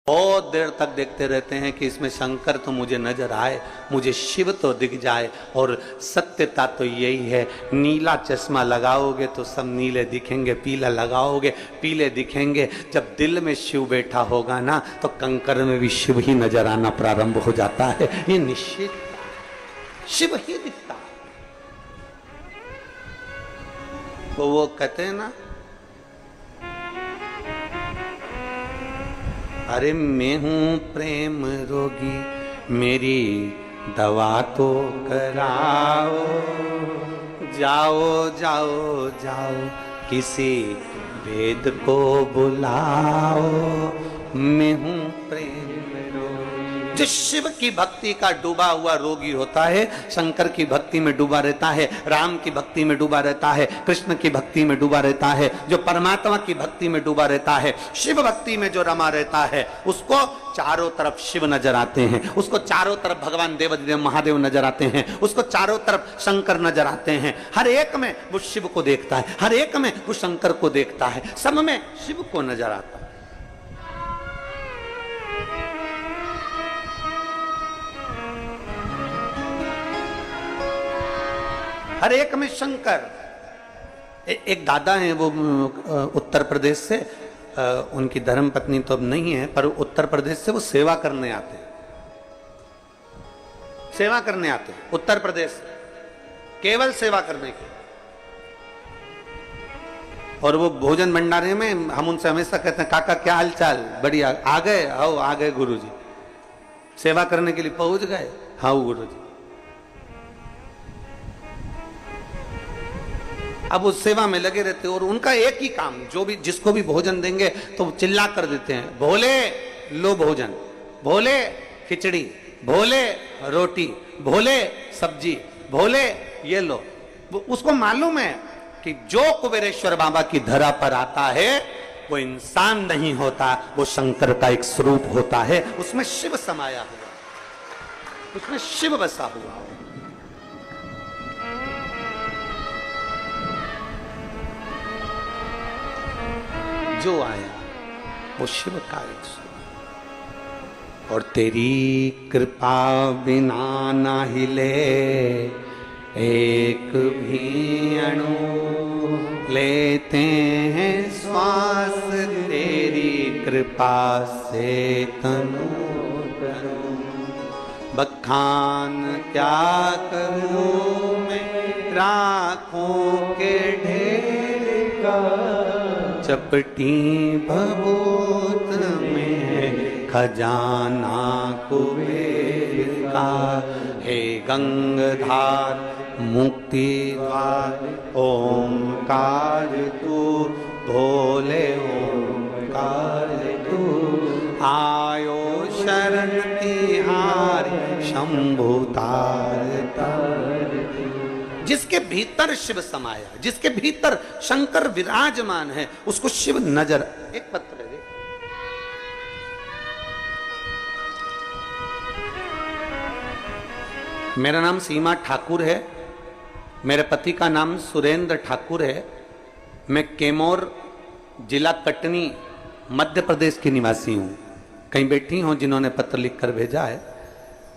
बहुत देर तक देखते रहते हैं कि इसमें शंकर तो मुझे नजर आए, मुझे शिव तो दिख जाए। और सत्यता तो यही है, नीला चश्मा लगाओगे तो सब नीले दिखेंगे, पीला लगाओगे पीले दिखेंगे। जब दिल में शिव बैठा होगा ना तो कंकर में भी शिव ही नजर आना प्रारंभ हो जाता है। ये निश्चित शिव ही दिखता। तो वो कहते हैं ना, अरे मैं हूं प्रेम रोगी, मेरी दवा तो कराओ। जाओ जाओ जाओ किसी वेद को बुलाओ, मैं हूं प्रेम रोगी। जो शिव की भक्ति का डूबा हुआ रोगी होता है, शंकर की भक्ति में डूबा रहता है, राम की भक्ति में डूबा रहता है, कृष्ण की भक्ति में डूबा रहता है, जो परमात्मा की भक्ति में डूबा रहता है, शिव भक्ति में जो रमा रहता है, उसको चारों तरफ शिव नजर आते हैं, उसको चारों तरफ भगवान देवादिदेव महादेव नजर आते हैं, उसको चारों तरफ शंकर नजर आते हैं। हर एक में वो शिव को देखता है, हर एक में वो शंकर को देखता है, सब में शिव को नजर आता है। हर एक में शंकर। एक दादा हैं, वो उत्तर प्रदेश से, उनकी धर्म पत्नी तो अब नहीं है, पर उत्तर प्रदेश से वो सेवा करने आते हैं, सेवा करने आते हैं उत्तर प्रदेश, केवल सेवा करने की। और वो भोजन भंडारे में हम उनसे हमेशा कहते हैं, काका क्या हाल चाल, बढ़िया, आ गए? आओ आ गए गुरुजी, सेवा करने के लिए पहुंच गए? हाँ गुरुजी। अब उस सेवा में लगे रहते हैं और उनका एक ही काम, जो भी जिसको भी भोजन देंगे तो चिल्ला कर देते हैं, भोले लो भोजन, भोले खिचड़ी, भोले रोटी, भोले सब्जी, भोले ये लो। उसको मालूम है कि जो कुबेरेश्वर बाबा की धरा पर आता है वो इंसान नहीं होता, वो शंकर का एक स्वरूप होता है, उसमें शिव समाया हुआ, उसमें शिव बसा हुआ। जो आया वो शिव का एक स्वरूप। और तेरी कृपा बिना ना हिले एक भी अणु, लेते हैं श्वास तेरी कृपा से तनु तनु। बखान क्या करूं मैं राखों के ढेर का, चपटी भभूत में खजाना कुबेर का। हे गंगाधार मुक्ति द्वार ओंकार तू, भोले ओंकार तू। आयो शरण तिहारी शंभु तार तार। जिसके भीतर शिव समाया, जिसके भीतर शंकर विराजमान है, उसको शिव नजर। एक पत्र है, मेरा नाम सीमा ठाकुर है, मेरे पति का नाम सुरेंद्र ठाकुर है। मैं कैमोर जिला कटनी मध्य प्रदेश की निवासी हूं। कहीं बैठी हो जिन्होंने पत्र लिखकर भेजा है,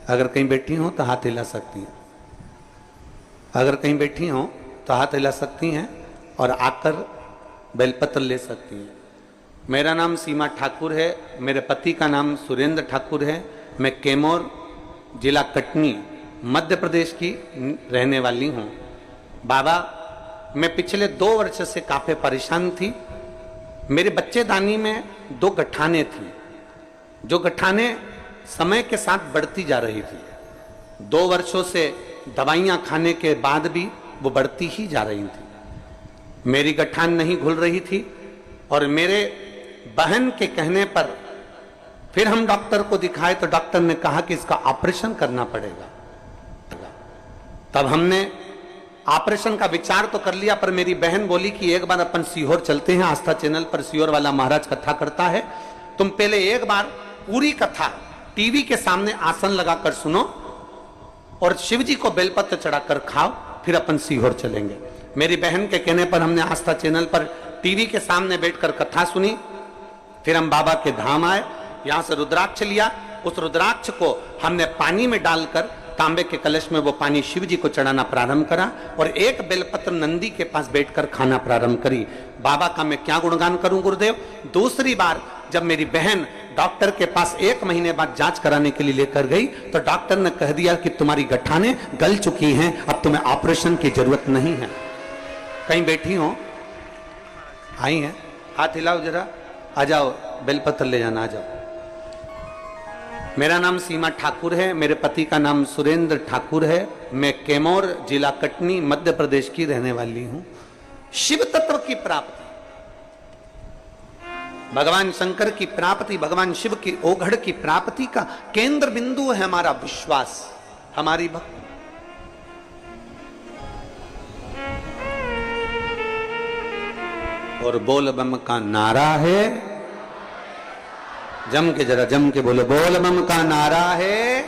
अगर कहीं बैठी हो तो हाथ हिला सकती हैं, अगर कहीं बैठी हो तो हाथ हिला सकती हैं और आकर बेलपत्र ले सकती हैं। मेरा नाम सीमा ठाकुर है, मेरे पति का नाम सुरेंद्र ठाकुर है। मैं कैमोर जिला कटनी मध्य प्रदेश की रहने वाली हूँ। बाबा, मैं पिछले 2 वर्ष से काफ़ी परेशान थी। मेरे बच्चेदानी में 2 गठाने थी, जो गठाने समय के साथ बढ़ती जा रही थी। 2 वर्षों से दवाइयां खाने के बाद भी वो बढ़ती ही जा रही थी। मेरी गठान नहीं घुल रही थी और मेरे बहन के कहने पर फिर हम डॉक्टर को दिखाए तो डॉक्टर ने कहा कि इसका ऑपरेशन करना पड़ेगा। तब हमने ऑपरेशन का विचार तो कर लिया, पर मेरी बहन बोली कि एक बार अपन सीहोर चलते हैं, आस्था चैनल पर सीहोर वाला महाराज कथा करता है, तुम पहले एक बार पूरी कथा टीवी के सामने आसन लगाकर सुनो और शिवजी को बेलपत्र चढ़ाकर खाओ, फिर अपन सीहोर चलेंगे। मेरी बहन के कहने पर हमने आस्था चैनल पर टीवी के सामने बैठकर कथा सुनी। फिर हम बाबा के धाम आए। यहां से रुद्राक्ष लिया, उस रुद्राक्ष को हमने पानी में डालकर तांबे के कलश में वो पानी शिव जी को चढ़ाना प्रारंभ करा और एक बेलपत्र नंदी के पास बैठकर खाना प्रारंभ करी। बाबा का मैं क्या गुणगान करूं गुरुदेव। दूसरी बार जब मेरी बहन डॉक्टर के पास 1 महीने बाद जांच कराने के लिए लेकर गई तो डॉक्टर ने कह दिया कि तुम्हारी गठाने गल चुकी हैं, अब तुम्हें ऑपरेशन की जरूरत नहीं है। कहीं बैठी हो, आई हैं, हाथ हिलाओ जरा, आ जाओ, बेलपत्र ले जाना, आ जाओ। मेरा नाम सीमा ठाकुर है, मेरे पति का नाम सुरेंद्र ठाकुर है। मैं कैमोर जिला कटनी मध्य प्रदेश की रहने वाली हूं। शिव तत्व की प्राप्ति, भगवान शंकर की प्राप्ति, भगवान शिव की ओघड़ की प्राप्ति का केंद्र बिंदु है हमारा विश्वास, हमारी भक्ति। और बोल बम का नारा है, जम के जरा जम के बोलो, बोल बम का नारा है।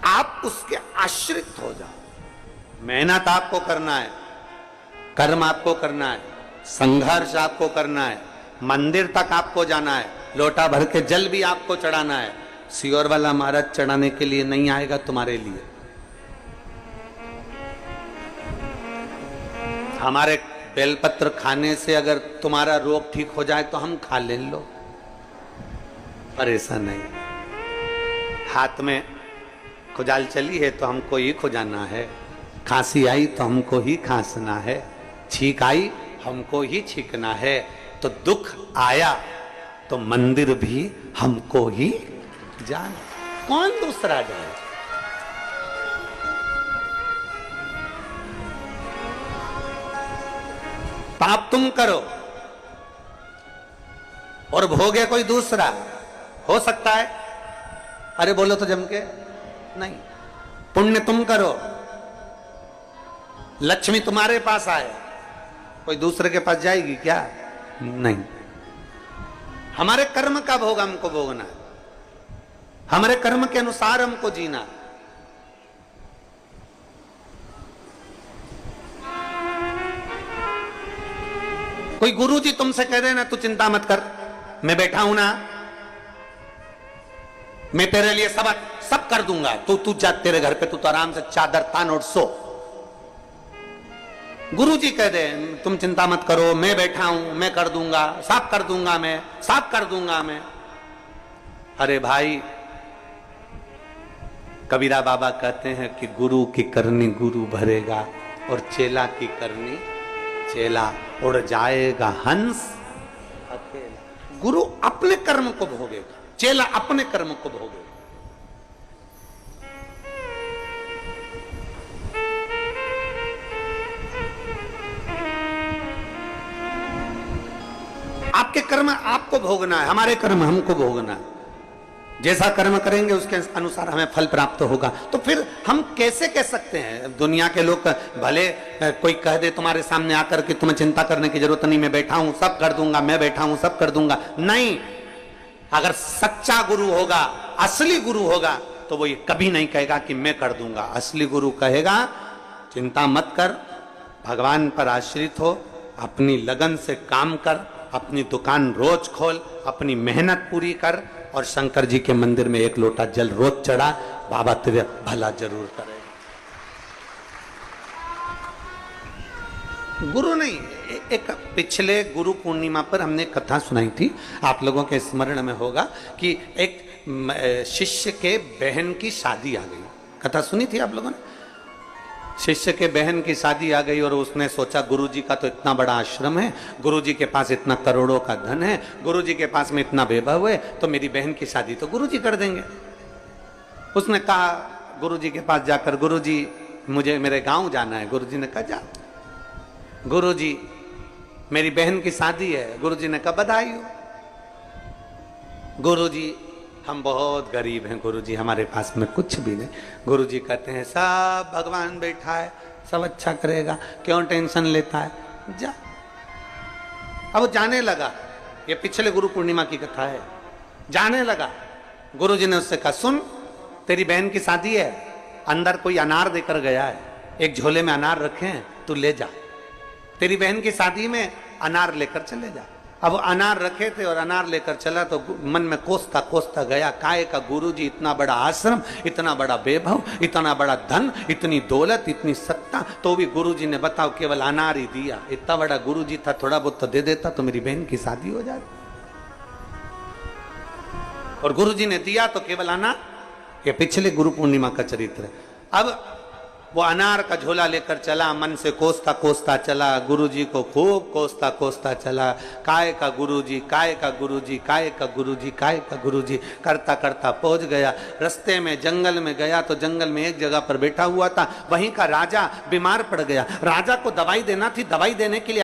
आप उसके आश्रित हो जाओ। मेहनत आपको करना है, कर्म आपको करना है, संघर्ष आपको करना है, मंदिर तक आपको जाना है, लोटा भर के जल भी आपको चढ़ाना है। सियोर वाला महाराज चढ़ाने के लिए नहीं आएगा तुम्हारे लिए। हमारे बेलपत्र खाने से अगर तुम्हारा रोग ठीक हो जाए तो हम खा ले लो, पर ऐसा नहीं। हाथ में खुजाल चली है तो हमको ही खुजाना है, खांसी आई तो हमको ही खांसना है, छींक आई हमको ही छींकना है। तो दुख आया तो मंदिर भी हमको ही जाना, कौन दूसरा जाए। पाप तुम करो और भोगे कोई दूसरा, हो सकता है? अरे बोलो तो जम के, नहीं। पुण्य तुम करो, लक्ष्मी तुम्हारे पास आए, कोई दूसरे के पास जाएगी क्या? नहीं। हमारे कर्म का भोग हमको भोगना है, हमारे कर्म के अनुसार हमको जीना। कोई गुरुजी तुमसे कह देना तू चिंता मत कर, मैं बैठा हूं ना, मैं तेरे लिए सब कर दूंगा, तू जा तेरे घर पे, तू तो आराम से चादर तान और सो। गुरुजी कह दे तुम चिंता मत करो, मैं बैठा हूं, मैं कर दूंगा, सब कर दूंगा, मैं सब कर दूंगा मैं। अरे भाई, कबीरा बाबा कहते हैं कि गुरु की करनी गुरु भरेगा और चेला की करनी चेला, उड़ जाएगा हंस अकेला। गुरु अपने कर्म को भोगेगा, चेला अपने कर्म को भोगेगा। आपके कर्म आपको भोगना है, हमारे कर्म हमको भोगना है। जैसा कर्म करेंगे उसके अनुसार हमें फल प्राप्त होगा। तो फिर हम कैसे कह सकते हैं? दुनिया के लोग भले कोई कह दे तुम्हारे सामने आकर कि तुम्हें चिंता करने की जरूरत नहीं, मैं बैठा हूं सब कर दूंगा, मैं बैठा हूं सब कर दूंगा, नहीं। अगर सच्चा गुरु होगा, असली गुरु होगा, तो वो ये कभी नहीं कहेगा कि मैं कर दूंगा। असली गुरु कहेगा चिंता मत कर, भगवान पर आश्रित हो, अपनी लगन से काम कर, अपनी दुकान रोज खोल, अपनी मेहनत पूरी कर और शंकर जी के मंदिर में 1 लोटा जल रोज चढ़ा, बाबा तेरे भला जरूर करेगा। गुरु नहीं। एक पिछले गुरु पूर्णिमा पर हमने कथा सुनाई थी, आप लोगों के स्मरण में होगा कि एक शिष्य के बहन की शादी आ गई। कथा सुनी थी आप लोगों ने? शिष्य के बहन की शादी आ गई और उसने सोचा गुरुजी का तो इतना बड़ा आश्रम है, गुरुजी के पास इतना करोड़ों का धन है, गुरुजी के पास में इतना वैभव है, तो मेरी बहन की शादी तो गुरुजी कर देंगे। उसने कहा गुरुजी के पास जाकर, गुरुजी मुझे मेरे गांव जाना है। गुरुजी ने कहा जा। गुरुजी मेरी बहन की शादी है। गुरुजी ने कहा बधाई हो। गुरुजी हम बहुत गरीब हैं गुरुजी, हमारे पास में कुछ भी नहीं। गुरुजी कहते हैं सब भगवान बैठा है, सब अच्छा करेगा, क्यों टेंशन लेता है, जा। अब वो जाने लगा, ये पिछले गुरु पूर्णिमा की कथा है। जाने लगा, गुरुजी ने उससे कहा सुन, तेरी बहन की शादी है, अंदर कोई अनार देकर गया है, एक झोले में अनार रखे हैं, तू ले जा। तेरी बहन की शादी में अनार लेकर चले जा। अब अनार रखे थे और अनार लेकर चला तो मन में कोसता कोसता गया, काय का गुरुजी, इतना बड़ा आश्रम, इतना बड़ा वैभव, इतना बड़ा धन, इतनी दौलत, इतनी सत्ता, तो भी गुरुजी ने बताओ केवल अनार ही दिया। इतना बड़ा गुरुजी था, थोड़ा बहुत तो दे देता तो मेरी बहन की शादी हो जाती। और गुरुजी ने दिया तो केवल अनार। ये पिछले गुरु पूर्णिमा का चरित्र है। अब वो अनार का झोला लेकर चला, मन से कोसता कोसता चला, गुरुजी को खूब कोसता कोसता चला। काय का गुरुजी, काय का गुरुजी, काय का गुरुजी, काय का गुरुजी करता करता पहुंच गया। रास्ते में जंगल में गया तो जंगल में एक जगह पर बैठा हुआ था, वहीं का राजा बीमार पड़ गया। राजा को दवाई देना थी, दवाई देने के लिए